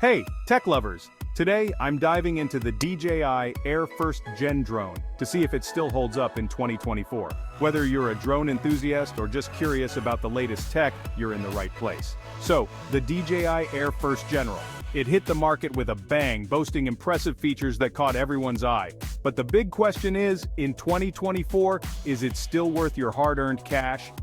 Hey, tech lovers! Today, I'm diving into the DJI Air 1st Gen drone to see if it still holds up in 2024. Whether you're a drone enthusiast or just curious about the latest tech, you're in the right place. So, the DJI Air 1st General. It hit the market with a bang, boasting impressive features that caught everyone's eye. But the big question is, in 2024, is it still worth your hard-earned cash?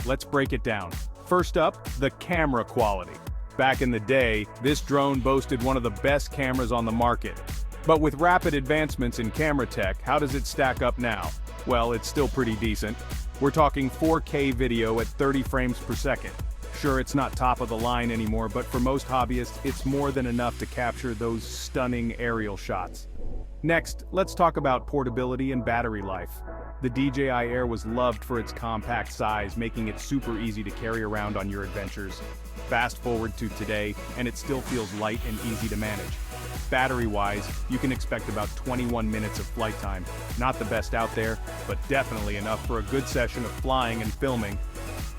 Let's break it down. First up, the camera quality. Back in the day, this drone boasted one of the best cameras on the market. But with rapid advancements in camera tech, how does it stack up now? Well, it's still pretty decent. We're talking 4K video at 30 frames per second. Sure, it's not top of the line anymore, but for most hobbyists, it's more than enough to capture those stunning aerial shots. Next, let's talk about portability and battery life. The DJI Air was loved for its compact size, making it super easy to carry around on your adventures. Fast forward to today, and it still feels light and easy to manage. Battery-wise, you can expect about 21 minutes of flight time. Not the best out there, but definitely enough for a good session of flying and filming.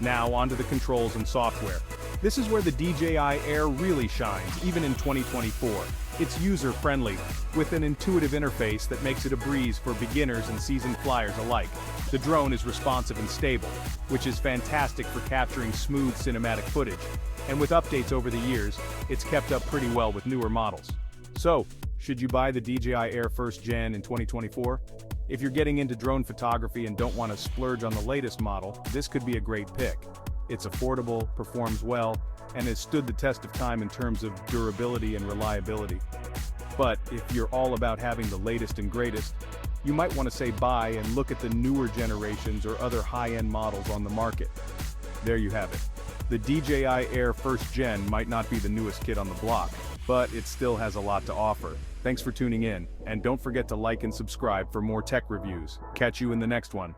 Now onto the controls and software. This is where the DJI Air really shines, even in 2024. It's user-friendly, with an intuitive interface that makes it a breeze for beginners and seasoned flyers alike. The drone is responsive and stable, which is fantastic for capturing smooth cinematic footage. And with updates over the years, it's kept up pretty well with newer models. So, should you buy the DJI Air 1st Gen in 2024? If you're getting into drone photography and don't want to splurge on the latest model, this could be a great pick. It's affordable, performs well, and has stood the test of time in terms of durability and reliability. But if you're all about having the latest and greatest, you might want to say bye and look at the newer generations or other high-end models on the market. There you have it. The DJI Air 1st Gen might not be the newest kid on the block, but it still has a lot to offer. Thanks for tuning in, and don't forget to like and subscribe for more tech reviews. Catch you in the next one.